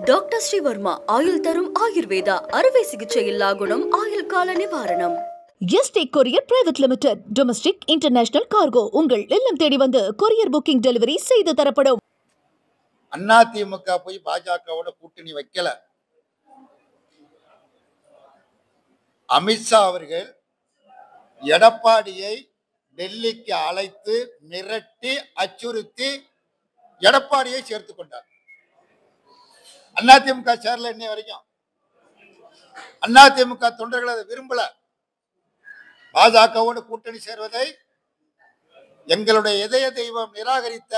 Doctor Sreevarma ஆயுள் தரும் ஆயுர்வேதா அறுவை சிகிச்சை இல்லா குணம் ஆயுள் கால நிவாரணம். Yesterday courier private limited domestic international cargo உங்கள் இல்லம் தேடி வந்து கொரியர் புக்கிங் டெலிவரி செய்து தரப்படும். அதிமுக போய் பாஜகவோட கூட்டணி வைக்கல. அமித்ஷா அவர்கள் எடப்பாடியை டெல்லிக்கு அழைத்து மிரட்டி அச்சுறுத்தி எடப்பாடியை சேர்த்துக் கொண்டார். அதிமுக சேரல இன்னை வரைக்கும். அதிமுக தொண்டர்கள் அதை விரும்பல. பாஜகவோடு கூட்டணி சேர்வதை எங்களுடைய இதய தெய்வம் நிராகரித்த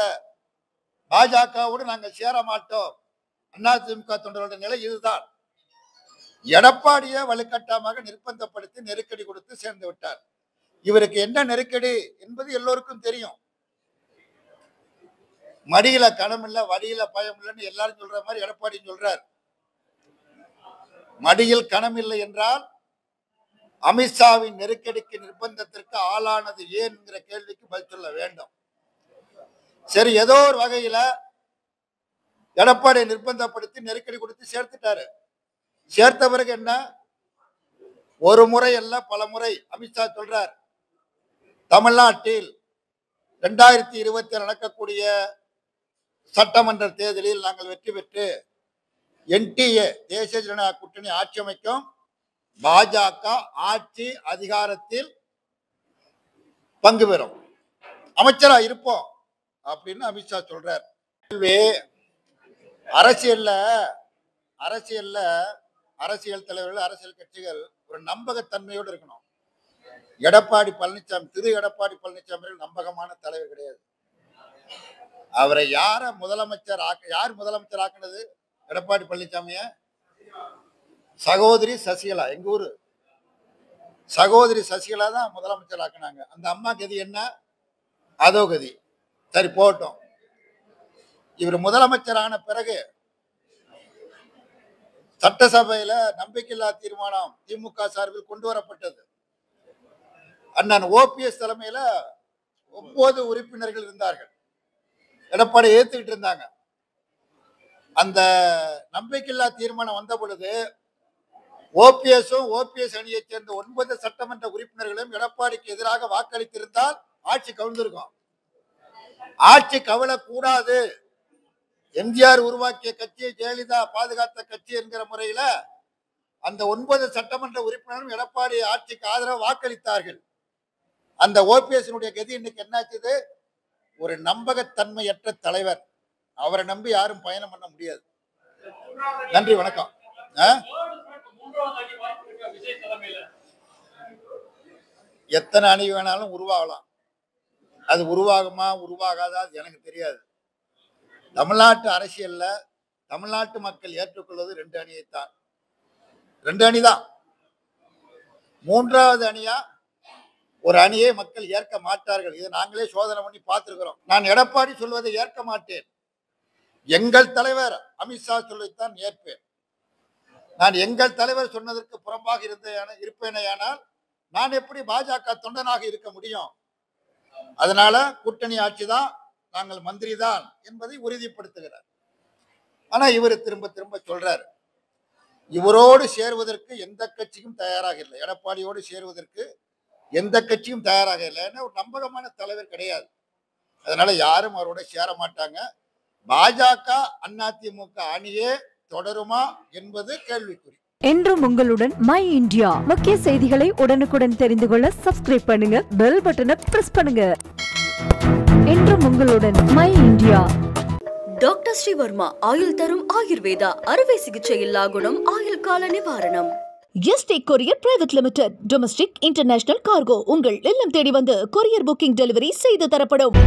பாஜகவோடு நாங்கள் சேர மாட்டோம். அதிமுக தொண்டர்களுடைய நிலை இதுதான். எடப்பாடியை வலுக்கட்டாயமாக நிர்பந்தப்படுத்தி நெருக்கடி கொடுத்து சேர்ந்து விட்டார். இவருக்கு என்ன நெருக்கடி என்பது எல்லோருக்கும் தெரியும். மடியில கணம் இல்ல, வடியில பயம் இல்லைன்னு எல்லாரும் சொல்ற மாதிரி எடப்பாடி சொல்றார். மடியில் கணம் இல்லை என்றால் அமித்ஷாவின் நெருக்கடிக்கு நிர்பந்தத்திற்கு ஆளானது ஏன்ங்கிற கேள்விக்கு பதில் சொல்ல வேண்டும். சரி, ஏதோ ஒரு வகையில எடப்பாடியை நிர்பந்தப்படுத்தி நெருக்கடி கொடுத்து சேர்த்துட்டாரு. சேர்த்த பிறகு என்ன, ஒரு முறை அல்ல பல முறை அமித்ஷா சொல்றார், தமிழ்நாட்டில் 2020 நடக்கக்கூடிய சட்டமன்ற தேர்தலில் நாங்கள் வெற்றி பெற்று என்டிஏ தேசிய ஜனநாயக கூட்டணி ஆட்சி அமைக்கும், பாஜக ஆட்சி அதிகாரத்தில் பங்கு பெறும், அமைச்சரா இருப்போம் அப்படின்னு அமித்ஷா சொல்றார். அரசியல் தலைவர்கள், அரசியல் கட்சிகள் ஒரு நம்பகத்தன்மையோடு இருக்கணும். எடப்பாடி பழனிசாமி, திரு எடப்பாடி பழனிசாமி நம்பகமான தலைவர் கிடையாது. அவரை யார் முதலமைச்சர் ஆக்குனது? எடப்பாடி பழனிசாமிய சகோதரி சசிகலா, எங்க ஊரு சகோதரி சசிகலா தான் முதலமைச்சர் ஆக்குனாங்க. அந்த அம்மா கதி என்ன? அதோ கதி. சரி, போட்டோம். இவர் முதலமைச்சர் ஆன பிறகு சட்டசபையில நம்பிக்கையில்லா தீர்மானம் திமுக சார்பில் கொண்டு வரப்பட்டது. அண்ணன் ஓபிஎஸ் தலைமையில 9 உறுப்பினர்கள் இருந்தார்கள். எடப்பாடி ஏத்துக்கிட்டு இருந்தாங்க. அந்த நம்பிக்கையில்லா தீர்மானம் வந்த பொழுது ஓபிஎஸ் அணியை சேர்ந்த 9 சட்டமன்ற உறுப்பினர்களும் எடப்பாடிக்கு எதிராக வாக்களித்திருந்தால் ஆட்சி கவிழ்ந்திருக்கும். ஆட்சி கவிழக்கூடாது, எம்ஜிஆர் உருவாக்கிய கட்சியை ஜெயலலிதா பாதுகாத்த கட்சி என்கிற முறையில அந்த 9 சட்டமன்ற உறுப்பினரும் எடப்பாடி ஆட்சிக்கு ஆதரவு வாக்களித்தார்கள். அந்த ஓபிஎஸ் கதி இன்னைக்கு என்னாச்சு? ஒரு நம்பகத்தன்மையற்ற தலைவர். அவரை நம்பி யாரும் பயணம் பண்ண முடியாது. நன்றி, வணக்கம். எத்தனை அணி வேணாலும் உருவாகலாம். அது உருவாகுமா உருவாகாதா அது எனக்கு தெரியாது. தமிழ்நாட்டு அரசியல்ல தமிழ்நாட்டு மக்கள் ஏற்றுக்கொள்வது 2 அணியைத்தான். 2 அணிதான். 3வது அணியா ஒரு அணியை மக்கள் ஏற்க மாட்டார்கள். இதை நாங்களே சோதனை பண்ணி பார்த்திருக்கிறோம். நான் எடப்பாடி சொல்வதை ஏற்க மாட்டேன். எங்கள் தலைவர் அமித்ஷா சொல்வதைத்தான் ஏற்பேன். நான் எங்கள் தலைவர் சொன்னதற்கு புறம்பாக இருப்பேனேயானால் நான் எப்படி பாஜக தொண்டனாக இருக்க முடியும்? அதனால கூட்டணி ஆட்சி தான், நாங்கள் மந்திரி தான் என்பதை உறுதிப்படுத்துகிறார். ஆனா இவர் திரும்ப திரும்ப சொல்றாரு, இவரோடு சேருவதற்கு எந்த கட்சியும் தயாராக இல்லை, எடப்பாடியோடு சேருவதற்கு எந்த கட்சியும் தயாராக இல்லை. ஏன்னா ஒரு நம்பகமான தலைவர் கிடையாது. அதனால யாரும் அவரோட சேர மாட்டாங்க. பாஜக அதிமுக அணியே தொடருமா என்பது கேள்விக்குறி. என்றும் உங்களுடன் மை இந்தியா. முக்கிய செய்திகளை உடனுக்குடன் தெரிந்து கொள்ள சப்ஸ்கிரைப் பண்ணுங்க, பெல் பட்டனை பிரஸ் பண்ணுங்க. என்றும் உங்களுடன் மை இந்தியா. டாக்டர் ஸ்ரீவர்மா ஆயுள் தரும் ஆயுர்வேதா அறுவை சிகிச்சை இல்லா குணம் ஆயுள் கால நிவாரணம். Yesterday courier private limited domestic international cargo உங்கள் இல்லம் தேடி வந்து கொரியர் புக்கிங் டெலிவரி செய்து தரப்படும்.